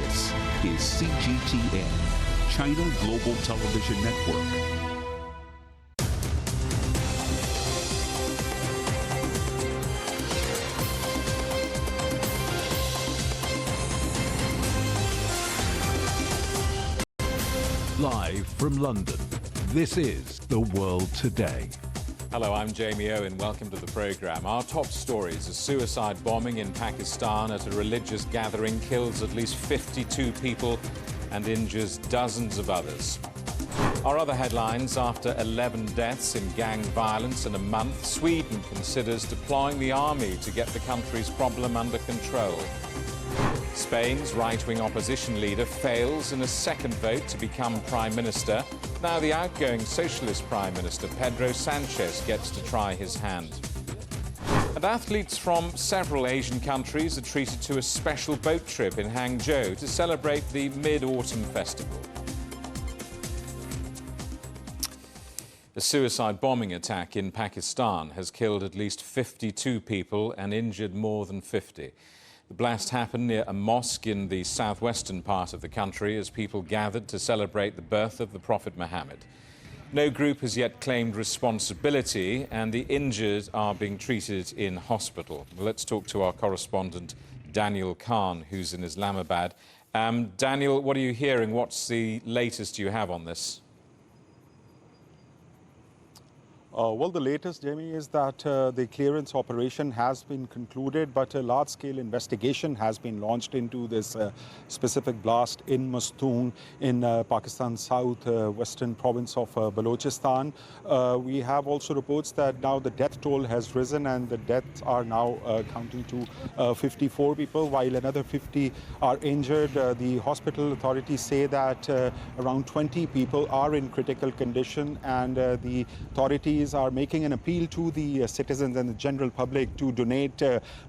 This is CGTN, China Global Television Network. Live from London, this is The World Today. Hello, I'm Jamie Owen. Welcome to the programme. Our top stories: a suicide bombing in Pakistan at a religious gathering kills at least 52 people and injures dozens of others. Our other headlines: after 11 deaths in gang violence in a month, Sweden considers deploying the army to get the country's problem under control. Spain's right-wing opposition leader fails in a second vote to become Prime Minister. Now the outgoing Socialist Prime Minister, Pedro Sanchez, gets to try his hand. And athletes from several Asian countries are treated to a special boat trip in Hangzhou to celebrate the Mid-Autumn Festival. A suicide bombing attack in Pakistan has killed at least 52 people and injured more than 50. The blast happened near a mosque in the southwestern part of the country as people gathered to celebrate the birth of the Prophet Muhammad. No group has yet claimed responsibility, and the injured are being treated in hospital. Let's talk to our correspondent, Daniel Khan, who's in Islamabad. Daniel, what are you hearing? What's the latest you have on this? Well, the latest, Jamie, is that the clearance operation has been concluded, but a large-scale investigation has been launched into this specific blast in Mastoon in Pakistan's southwestern province of Balochistan. We have also reports that now the death toll has risen and the deaths are now counting to 54 people, while another 50 are injured. The hospital authorities say that around 20 people are in critical condition, and the authorities are making an appeal to the citizens and the general public to donate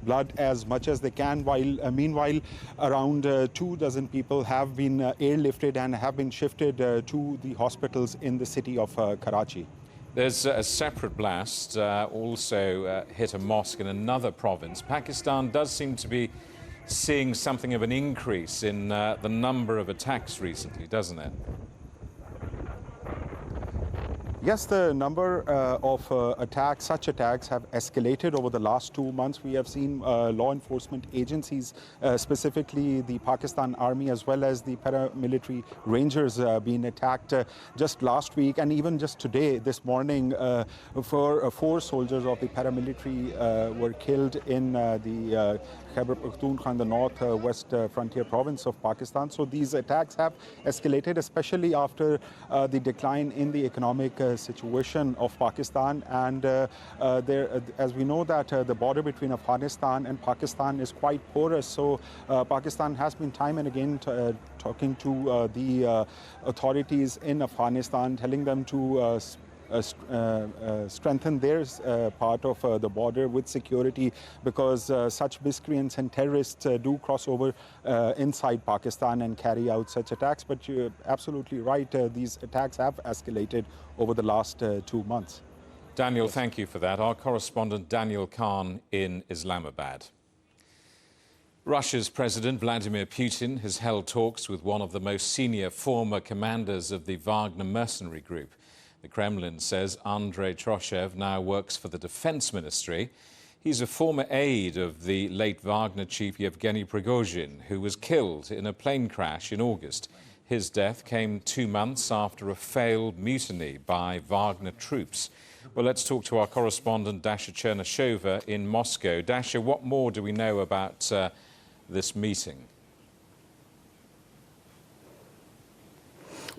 blood as much as they can. While meanwhile, around 24 people have been airlifted and have been shifted to the hospitals in the city of Karachi. There's a separate blast also hit a mosque in another province. Pakistan does seem to be seeing something of an increase in the number of attacks recently, doesn't it? Yes, the number of attacks, such attacks, have escalated over the last 2 months. We have seen law enforcement agencies, specifically the Pakistan Army as well as the paramilitary rangers, being attacked just last week, and even just today, this morning, four soldiers of the paramilitary were killed in the Khyber Pakhtunkhwa, the northwest frontier province of Pakistan. So these attacks have escalated, especially after the decline in the economic situation of Pakistan. And as we know that the border between Afghanistan and Pakistan is quite porous, so Pakistan has been time and again talking to the authorities in Afghanistan, telling them to strengthen their part of the border with security, because such miscreants and terrorists do cross over inside Pakistan and carry out such attacks. But you're absolutely right, these attacks have escalated over the last 2 months. Daniel, thank you for that. Our correspondent Daniel Khan in Islamabad. Russia's President Vladimir Putin has held talks with one of the most senior former commanders of the Wagner mercenary group. The Kremlin says Andrei Troshev now works for the Defense Ministry. He's a former aide of the late Wagner chief Yevgeny Prigozhin, who was killed in a plane crash in August. His death came 2 months after a failed mutiny by Wagner troops. Well, let's talk to our correspondent Dasha Chernyshova in Moscow. Dasha, what more do we know about this meeting?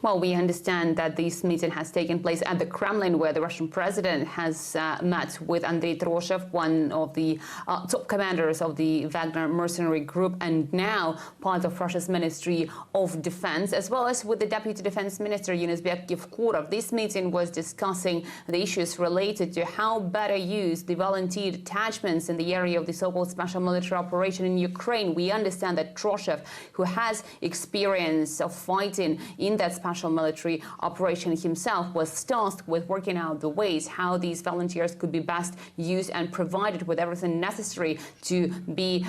Well, we understand that this meeting has taken place at the Kremlin, where the Russian president has met with Andrei Troshev, one of the top commanders of the Wagner mercenary group, and now part of Russia's Ministry of Defense, as well as with the Deputy Defense Minister, Yunusbek Yevkurov. This meeting was discussing the issues related to how better use the volunteer detachments in the area of the so-called special military operation in Ukraine. We understand that Troshev, who has experience of fighting in that special special military operation himself was tasked with working out the ways how these volunteers could be best used and provided with everything necessary to be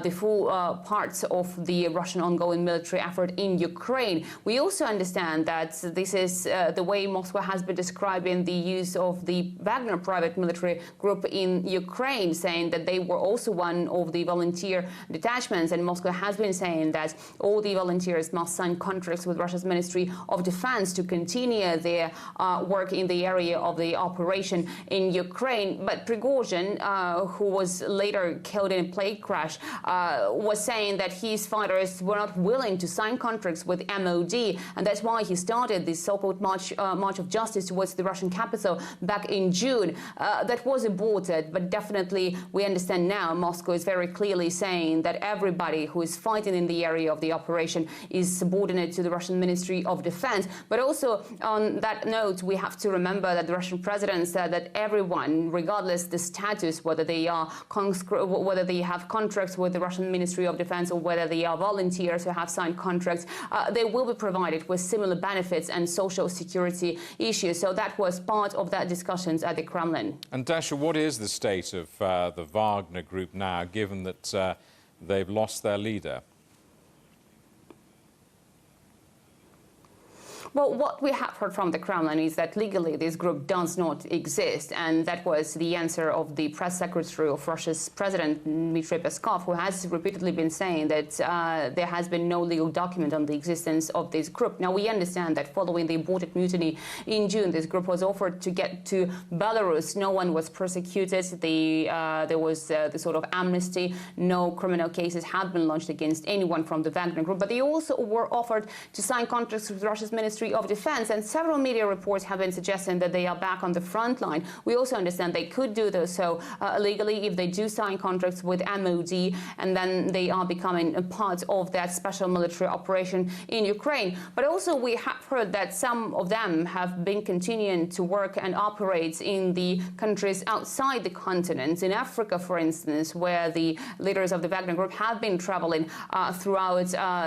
the full parts of the Russian ongoing military effort in Ukraine. We also understand that this is the way Moscow has been describing the use of the Wagner private military group in Ukraine, saying that they were also one of the volunteer detachments, and Moscow has been saying that all the volunteers must sign contracts with Russia's Ministry of Defense to continue their work in the area of the operation in Ukraine. But Prigozhin, who was later killed in a plane crash, was saying that his fighters were not willing to sign contracts with MOD, and that's why he started this so-called March of Justice towards the Russian capital back in June. That was aborted, but definitely we understand now Moscow is very clearly saying that everybody who is fighting in the area of the operation is subordinate to the Russian Ministry of Defense. But also on that note, we have to remember that the Russian president said that everyone, regardless the status, whether they have contracts with the Russian Ministry of Defense or whether they are volunteers who have signed contracts, they will be provided with similar benefits and social security issues. So that was part of that discussions at the Kremlin. And Dasha, what is the state of the Wagner group now, given that they've lost their leader? Well, what we have heard from the Kremlin is that legally this group does not exist, and that was the answer of the press secretary of Russia's president, Dmitry Peskov, who has repeatedly been saying that there has been no legal document on the existence of this group. Now, we understand that following the aborted mutiny in June, this group was offered to get to Belarus. No one was persecuted. There was the sort of amnesty. No criminal cases had been launched against anyone from the Wagner group, but they also were offered to sign contracts with Russia's Ministry of Defense, and several media reports have been suggesting that they are back on the front line. We also understand they could do so legally if they do sign contracts with MOD, and then they are becoming a part of that special military operation in Ukraine. But also we have heard that some of them have been continuing to work and operate in the countries outside the continent, in Africa, for instance, where the leaders of the Wagner group have been traveling throughout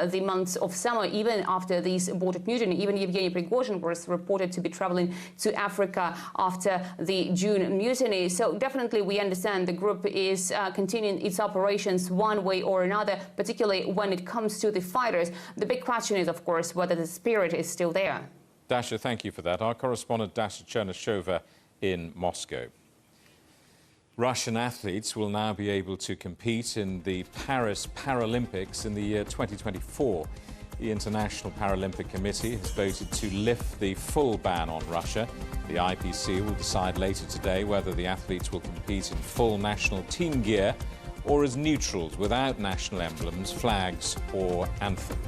the months of summer, even after these aborted mutiny. Even Yevgeny Prigozhin was reported to be traveling to Africa after the June mutiny. So definitely we understand the group is continuing its operations one way or another, particularly when it comes to the fighters. The big question is, of course, whether the spirit is still there. Dasha, thank you for that. Our correspondent Dasha Chernyshova in Moscow. Russian athletes will now be able to compete in the Paris Paralympics in the year 2024. The International Paralympic Committee has voted to lift the full ban on Russia. The IPC will decide later today whether the athletes will compete in full national team gear or as neutrals without national emblems, flags or anthem.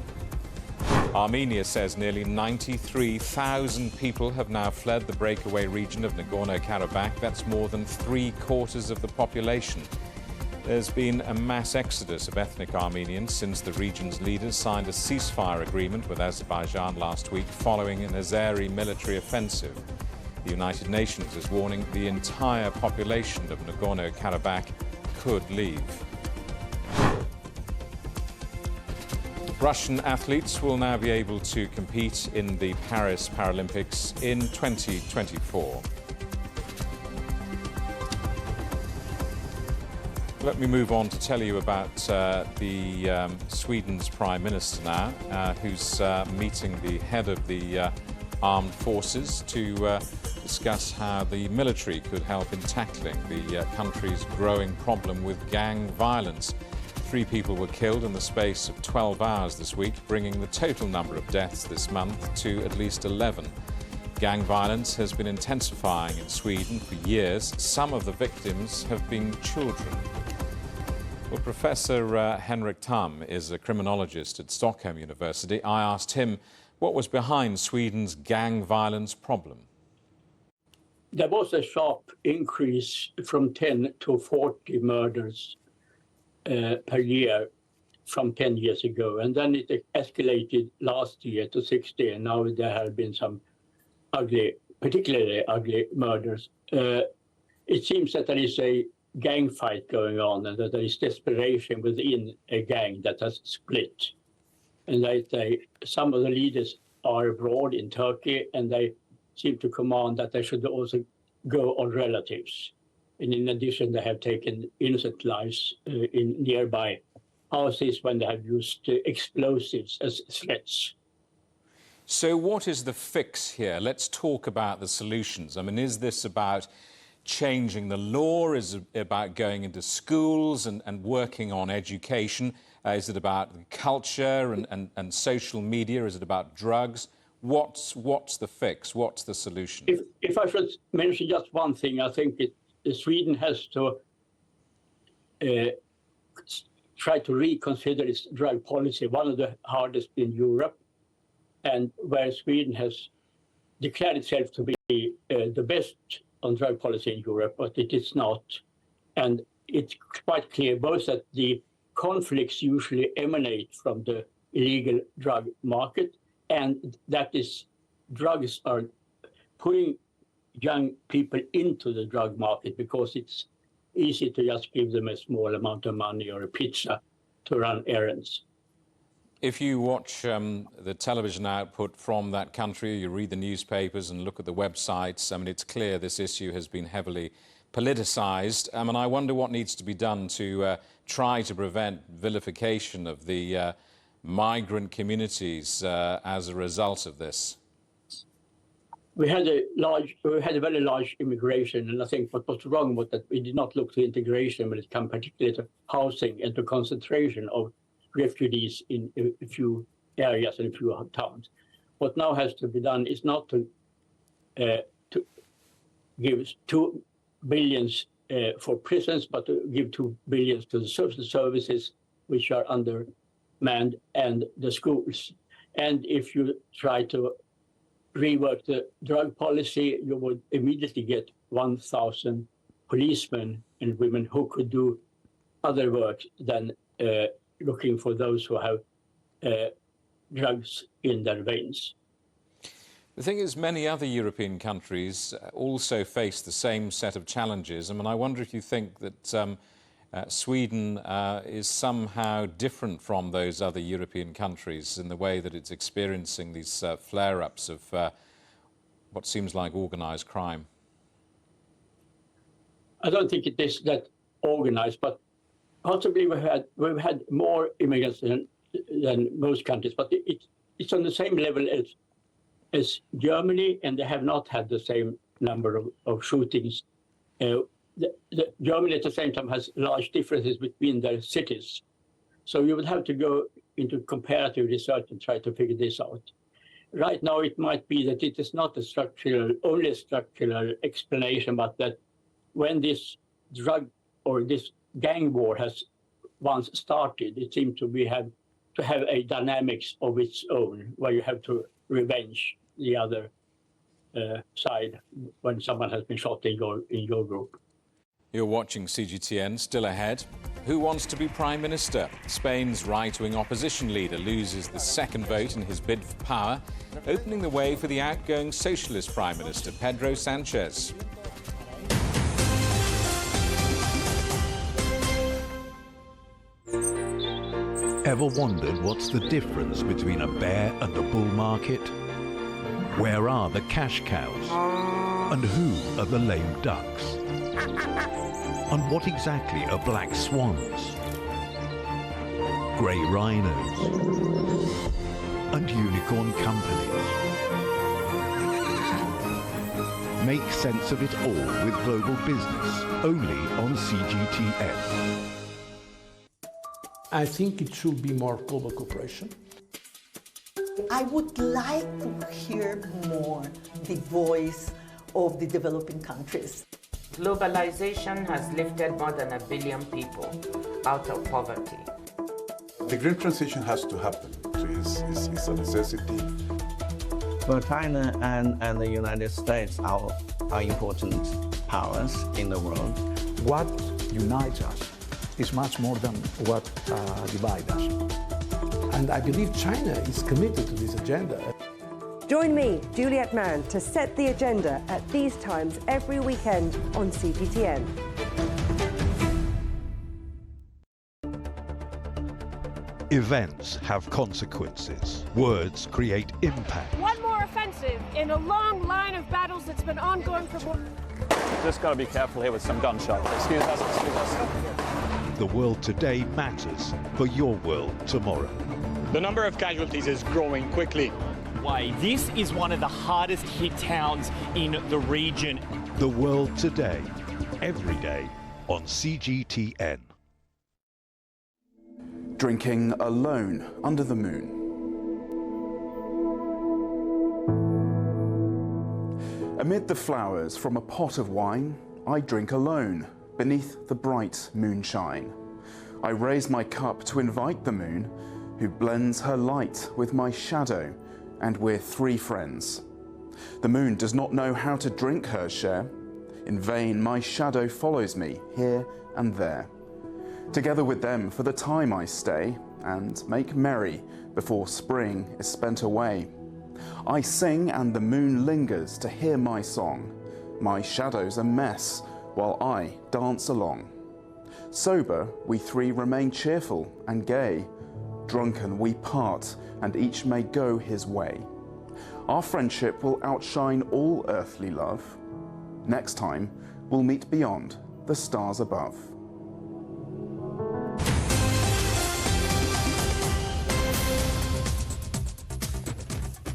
Armenia says nearly 93,000 people have now fled the breakaway region of Nagorno-Karabakh. That's more than 3/4 of the population. There's been a mass exodus of ethnic Armenians since the region's leaders signed a ceasefire agreement with Azerbaijan last week following an Azeri military offensive. The United Nations is warning the entire population of Nagorno-Karabakh could leave. Russian athletes will now be able to compete in the Paris Paralympics in 2024. Let me move on to tell you about Sweden's Prime Minister now, who's meeting the head of the armed forces to discuss how the military could help in tackling the country's growing problem with gang violence. 3 people were killed in the space of 12 hours this week, bringing the total number of deaths this month to at least 11. Gang violence has been intensifying in Sweden for years. Some of the victims have been children. Well, Professor Henrik Tam is a criminologist at Stockholm University. I asked him what was behind Sweden's gang violence problem. There was a sharp increase from 10 to 40 murders per year from 10 years ago. And then it escalated last year to 60, and now there have been some particularly ugly murders. It seems that there is a gang fight going on and that there is desperation within a gang that has split. And that some of the leaders are abroad in Turkey, and they seem to command that they should also go on relatives. And in addition, they have taken innocent lives in nearby houses when they have used explosives as threats. So what is the fix here? Let's talk about the solutions. I mean, is this about changing the law? Is it about going into schools and working on education? Is it about culture and social media? Is it about drugs? What's the fix? What's the solution? If I should mention just one thing, I think Sweden has to try to reconsider its drug policy, one of the hardest in Europe, and where Sweden has declared itself to be the best on drug policy in Europe, but it is not. And it's quite clear both that the conflicts usually emanate from the illegal drug market, and that is drugs are putting young people into the drug market because it's easy to just give them a small amount of money or a pizza to run errands. If you watch the television output from that country, you read the newspapers and look at the websites, I mean, it's clear this issue has been heavily politicised. And I wonder what needs to be done to try to prevent vilification of the migrant communities as a result of this. We had a very large immigration, and I think what was wrong was that we did not look to integration when it comes particularly to housing and to concentration of refugees in a few areas and a few towns. What now has to be done is not to give 2 billion for prisons, but to give 2 billion to the social services, which are undermanned, and the schools. And if you try to rework the drug policy, you would immediately get 1,000 policemen and women who could do other work than looking for those who have drugs in their veins. The thing is, many other European countries also face the same set of challenges. I mean, I wonder if you think that Sweden is somehow different from those other European countries in the way that it's experiencing these flare-ups of what seems like organised crime. I don't think it is that organised, but possibly we've had more immigrants than most countries, but it's on the same level as Germany, and they have not had the same number of shootings. Germany at the same time has large differences between their cities. So you would have to go into comparative research and try to figure this out. Right now, it might be that it is not only a structural explanation, but that when this drug or this gang war has once started, it seems to have a dynamics of its own, where you have to revenge the other side when someone has been shot in your group. You're watching CGTN. Still ahead. Who wants to be Prime Minister? Spain's right-wing opposition leader loses the second vote in his bid for power, opening the way for the outgoing socialist Prime Minister, Pedro Sanchez. Ever wondered what's the difference between a bear and a bull market? Where are the cash cows? And who are the lame ducks? And what exactly are black swans, grey rhinos, and unicorn companies? Make sense of it all with Global Business, only on CGTN. I think it should be more global cooperation. I would like to hear more the voice of the developing countries. Globalization has lifted more than 1 billion people out of poverty. The green transition has to happen. It's a necessity. Well, China and the United States are important powers in the world. What unites us is much more than what divides us. And I believe China is committed to this agenda. Join me, Juliet Mann, to set the agenda at these times every weekend on CGTN. Events have consequences. Words create impact. One more offensive in a long line of battles that's been ongoing for more... Just got to be careful here with some gunshots. Excuse us. The world today matters for your world tomorrow. The number of casualties is growing quickly. Why? This is one of the hardest hit towns in the region. The world today, every day on CGTN. Drinking alone under the moon. Amid the flowers from a pot of wine, I drink alone beneath the bright moonshine. I raise my cup to invite the moon, who blends her light with my shadow, and we're three friends. The moon does not know how to drink her share. In vain my shadow follows me here and there. Together with them for the time I stay, and make merry before spring is spent away. I sing and the moon lingers to hear my song. My shadow's a mess while I dance along. Sober, we three remain cheerful and gay. Drunken, we part, and each may go his way. Our friendship will outshine all earthly love. Next time, we'll meet beyond the stars above.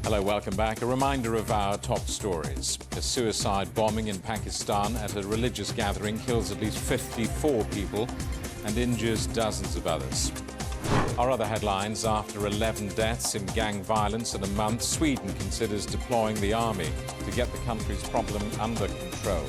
Hello, welcome back. A reminder of our top stories. A suicide bombing in Pakistan at a religious gathering kills at least 54 people and injures dozens of others. Our other headlines: after 11 deaths in gang violence in a month, Sweden considers deploying the army to get the country's problem under control.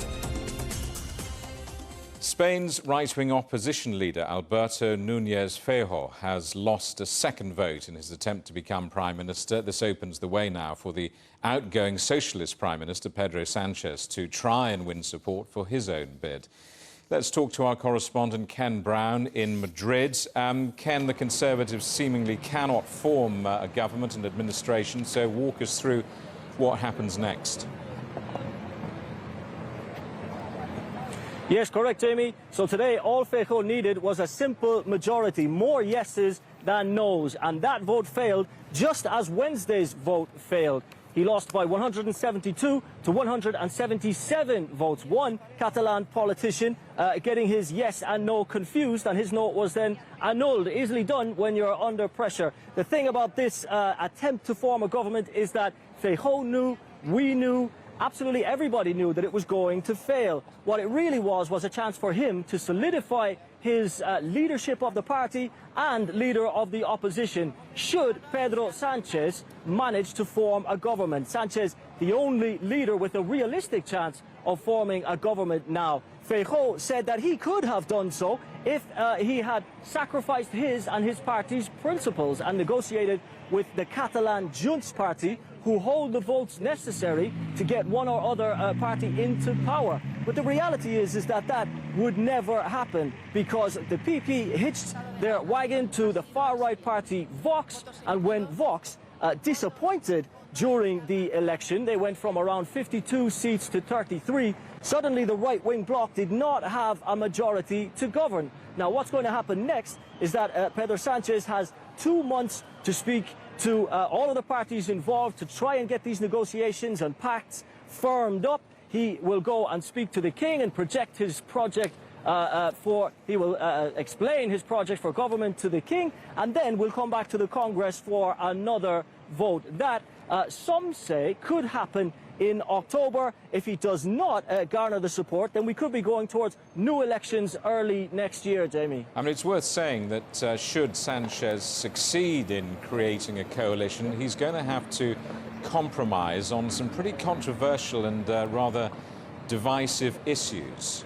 Spain's right-wing opposition leader, Alberto Núñez Feijóo, has lost a second vote in his attempt to become Prime Minister. This opens the way now for the outgoing socialist Prime Minister, Pedro Sánchez, to try and win support for his own bid. Let's talk to our correspondent, Ken Brown, in Madrid. Ken, the Conservatives seemingly cannot form a government and administration, so walk us through what happens next. Yes, correct, Jamie. So today, all Feijóo needed was a simple majority, more yeses than nos, and that vote failed just as Wednesday's vote failed. He lost by 172 to 177 votes. One Catalan politician getting his yes and no confused, and his no was then annulled. Easily done when you're under pressure. The thing about this attempt to form a government is that Feijóo knew, we knew, absolutely everybody knew that it was going to fail. What it really was a chance for him to solidify his leadership of the party and leader of the opposition, should Pedro Sánchez manage to form a government. Sánchez, the only leader with a realistic chance of forming a government now. Feijóo said that he could have done so if he had sacrificed his and his party's principles and negotiated with the Catalan Junts party, who hold the votes necessary to get one or other party into power. But the reality is that that would never happen, because the PP hitched their wagon to the far-right party Vox, and when Vox disappointed during the election, they went from around 52 seats to 33. Suddenly the right-wing bloc did not have a majority to govern. Now what's going to happen next is that Pedro Sánchez has 2 months to speak to all of the parties involved to try and get these negotiations and pacts firmed up. He will go and speak to the king and project his project he will explain his project for government to the king, and then we'll come back to the Congress for another vote. That, some say, could happen in October. If he does not garner the support, then we could be going towards new elections early next year, Jamie. I mean, it's worth saying that should Sánchez succeed in creating a coalition, he's going to have to compromise on some pretty controversial and rather divisive issues.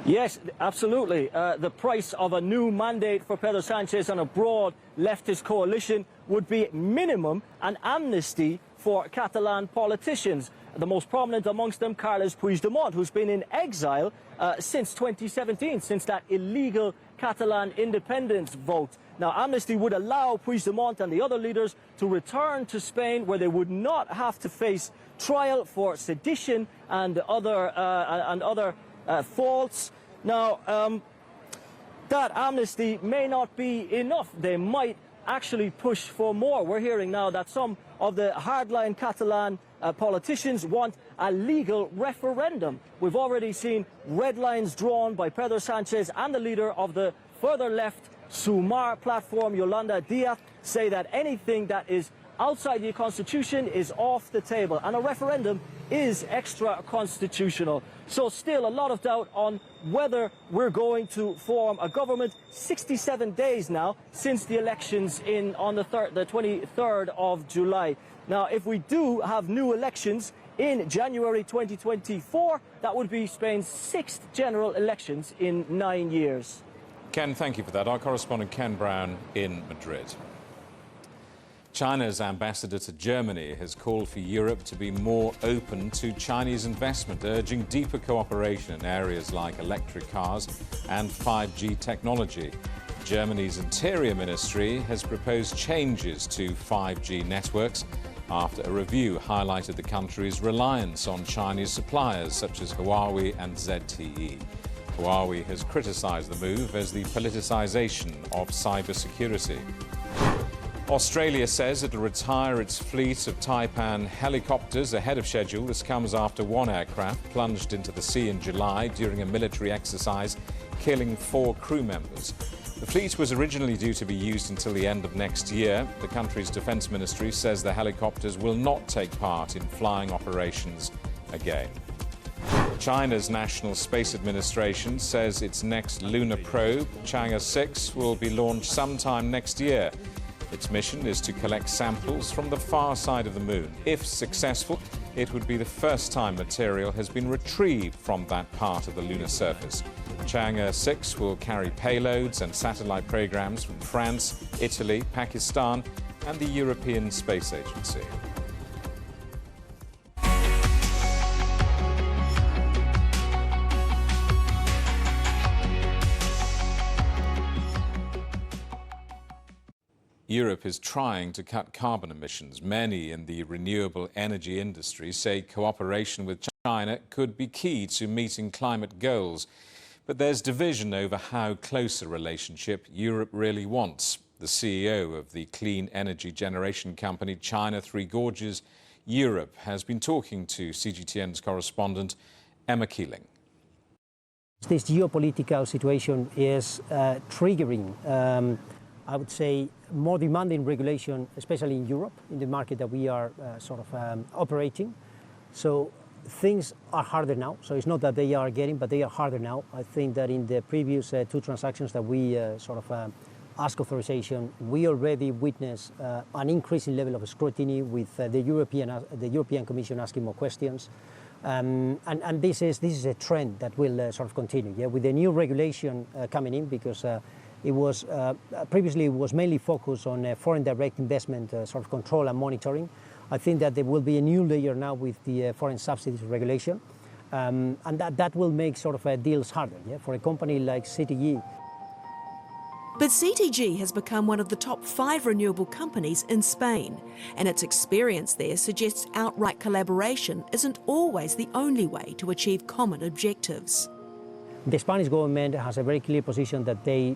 Yes, absolutely. The price of a new mandate for Pedro Sánchez and a broad leftist coalition would be minimum an amnesty for Catalan politicians. The most prominent amongst them, Carles Puigdemont, who's been in exile since 2017, since that illegal Catalan independence vote. Now, amnesty would allow Puigdemont and the other leaders to return to Spain, where they would not have to face trial for sedition and other faults. Now, that amnesty may not be enough. They might actually push for more. We're hearing now that some of the hardline Catalan politicians want a legal referendum. We've already seen red lines drawn by Pedro Sanchez and the leader of the further left Sumar platform, Yolanda Díaz, say that anything that is outside the Constitution is off the table, and a referendum is extra-constitutional. So still a lot of doubt on whether we're going to form a government 67 days now since the elections on the 23rd of July. Now, if we do have new elections in January 2024, that would be Spain's 6th general elections in 9 years. Ken, thank you for that. Our correspondent Ken Brown in Madrid. China's ambassador to Germany has called for Europe to be more open to Chinese investment, urging deeper cooperation in areas like electric cars and 5G technology. Germany's Interior Ministry has proposed changes to 5G networks after a review highlighted the country's reliance on Chinese suppliers such as Huawei and ZTE. Huawei has criticised the move as the politicisation of cybersecurity. Australia says it will retire its fleet of Taipan helicopters ahead of schedule. This comes after one aircraft plunged into the sea in July during a military exercise, killing 4 crew members. The fleet was originally due to be used until the end of next year. The country's defence ministry says the helicopters will not take part in flying operations again. China's National Space Administration says its next lunar probe, Chang'e 6, will be launched sometime next year. Its mission is to collect samples from the far side of the moon. If successful, it would be the first time material has been retrieved from that part of the lunar surface. Chang'e 6 will carry payloads and satellite programs from France, Italy, Pakistan, and the European Space Agency. Europe is trying to cut carbon emissions. Many in the renewable energy industry say cooperation with China could be key to meeting climate goals. But there's division over how close a relationship Europe really wants. The CEO of the clean energy generation company China Three Gorges Europe has been talking to CGTN's correspondent Emma Keeling. This geopolitical situation is triggering I would say, more demanding regulation, especially in Europe, in the market that we are operating. So things are harder now. So it's not that they are getting, but they are harder now. I think that in the previous 2 transactions that we asked authorization, we already witnessed an increasing level of scrutiny with the European Commission asking more questions. And this is a trend that will continue. Yeah, with the new regulation coming in, because it was previously it was mainly focused on foreign direct investment control and monitoring. I think that there will be a new layer now with the foreign subsidies regulation, and that will make deals harder, yeah, for a company like CTG. But CTG has become one of the top 5 renewable companies in Spain, and its experience there suggests outright collaboration isn't always the only way to achieve common objectives. The Spanish government has a very clear position that they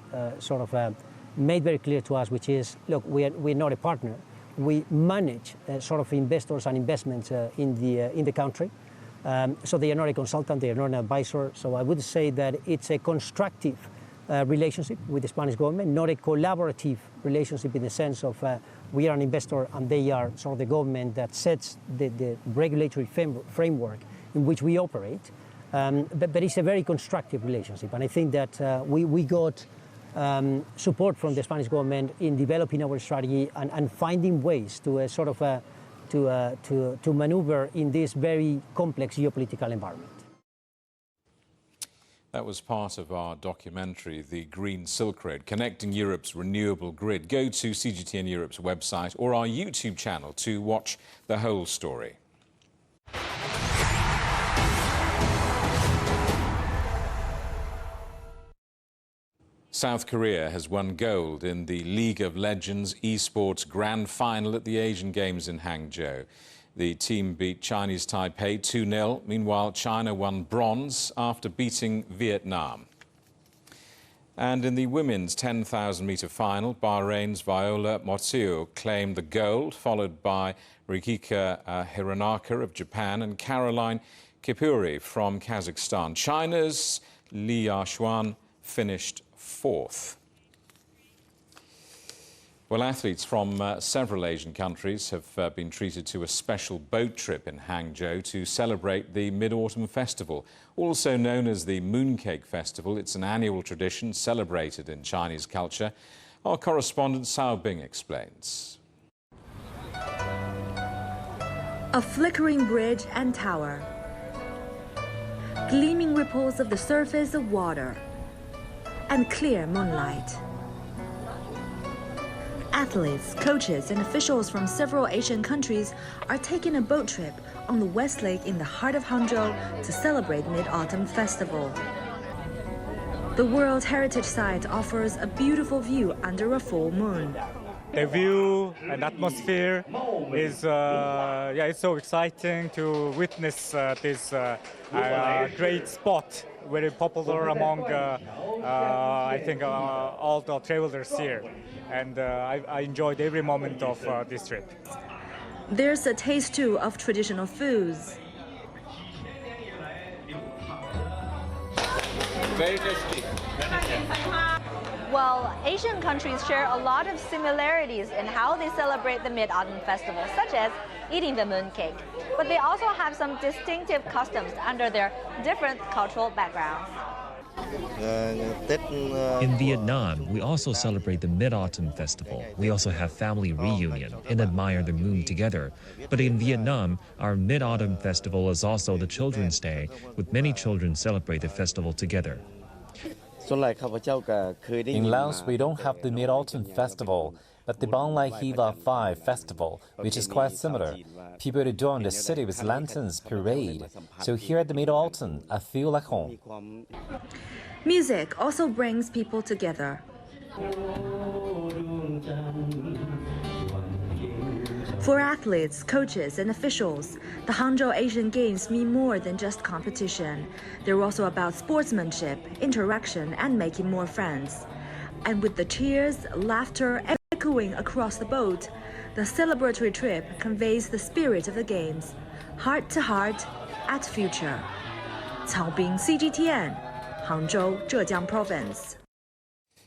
made very clear to us, which is, look, we're not a partner. We manage investors and investments in the country. So they are not a consultant, they are not an advisor. So I would say that it's a constructive relationship with the Spanish government, not a collaborative relationship in the sense of we are an investor and they are the government that sets the regulatory framework in which we operate. But it's a very constructive relationship, and I think that we got support from the Spanish government in developing our strategy and finding ways to to maneuver in this very complex geopolitical environment. That was part of our documentary, The Green Silk Road, Connecting Europe's Renewable Grid. Go to CGTN Europe's website or our YouTube channel to watch the whole story. South Korea has won gold in the League of Legends esports grand final at the Asian Games in Hangzhou. The team beat Chinese Taipei 2-0. Meanwhile, China won bronze after beating Vietnam. And in the women's 10,000-metre final, Bahrain's Viola Motio claimed the gold, followed by Rikika Hironaka of Japan and Caroline Kipuri from Kazakhstan. China's Li Yaxuan finished fourth. Well, athletes from several Asian countries have been treated to a special boat trip in Hangzhou to celebrate the Mid-Autumn Festival, also known as the Mooncake Festival. It's an annual tradition celebrated in Chinese culture. Our correspondent Cao Bing explains. A flickering bridge and tower, gleaming ripples of the surface of water, and clear moonlight. Athletes, coaches, and officials from several Asian countries are taking a boat trip on the West Lake in the heart of Hangzhou to celebrate Mid-Autumn Festival. The World Heritage Site offers a beautiful view under a full moon. The view and atmosphere is, it's so exciting to witness this great spot, very popular among, I think, all the travelers here. And I enjoyed every moment of this trip. There's a taste, too, of traditional foods. Very tasty. Well, Asian countries share a lot of similarities in how they celebrate the Mid-Autumn Festival, such as eating the mooncake. But they also have some distinctive customs under their different cultural backgrounds. In Vietnam, we also celebrate the Mid-Autumn Festival. We also have family reunion and admire the moon together. But in Vietnam, our Mid-Autumn Festival is also the Children's Day, with many children celebrate the festival together. In Laos, we don't have the Mid-Autumn Festival, but the Bang Lai Hiva 5 Festival, which is quite similar. People adorn the city with lanterns parade. So here at the Mid-Autumn, I feel like home. Music also brings people together. For athletes, coaches, and officials, the Hangzhou Asian Games mean more than just competition. They're also about sportsmanship, interaction, and making more friends. And with the cheers, laughter, echoing across the boat, the celebratory trip conveys the spirit of the Games, heart to heart at future. Cao Bing, CGTN, Hangzhou, Zhejiang Province.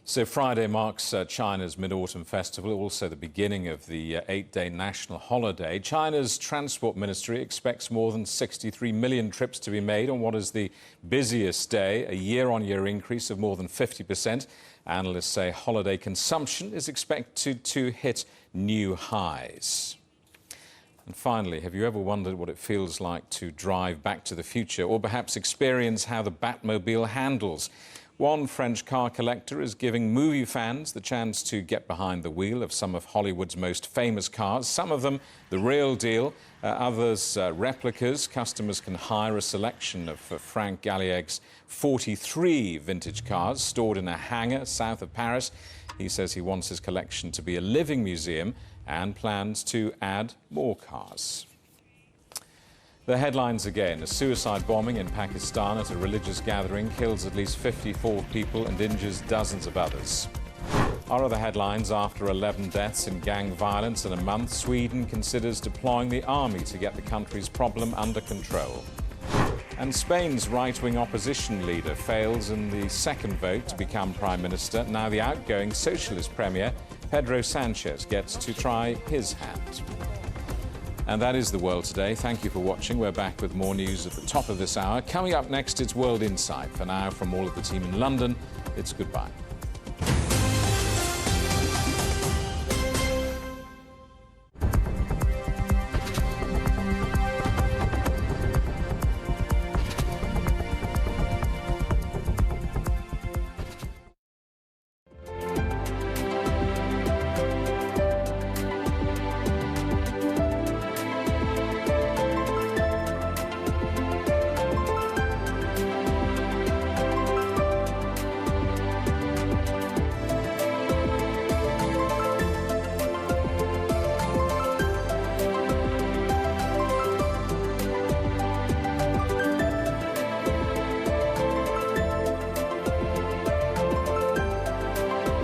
So Friday marks China's Mid-Autumn Festival, also the beginning of the 8-day national holiday. China's Transport Ministry expects more than 63 million trips to be made on what is the busiest day, a year-on-year increase of more than 50%. Analysts say holiday consumption is expected to hit new highs. And finally, have you ever wondered what it feels like to drive Back to the Future, or perhaps experience how the Batmobile handles? One French car collector is giving movie fans the chance to get behind the wheel of some of Hollywood's most famous cars. Some of them the real deal, others replicas. Customers can hire a selection of Frank Galliègue's 43 vintage cars stored in a hangar south of Paris. He says he wants his collection to be a living museum and plans to add more cars. The headlines again. A suicide bombing in Pakistan at a religious gathering kills at least 54 people and injures dozens of others. Our other headlines: after 11 deaths in gang violence in a month, Sweden considers deploying the army to get the country's problem under control. And Spain's right-wing opposition leader fails in the second vote to become Prime Minister. Now the outgoing socialist premier, Pedro Sanchez, gets to try his hand. And that is the world today. Thank you for watching. We're back with more news at the top of this hour. Coming up next, it's World Insight. For now, from all of the team in London, it's goodbye.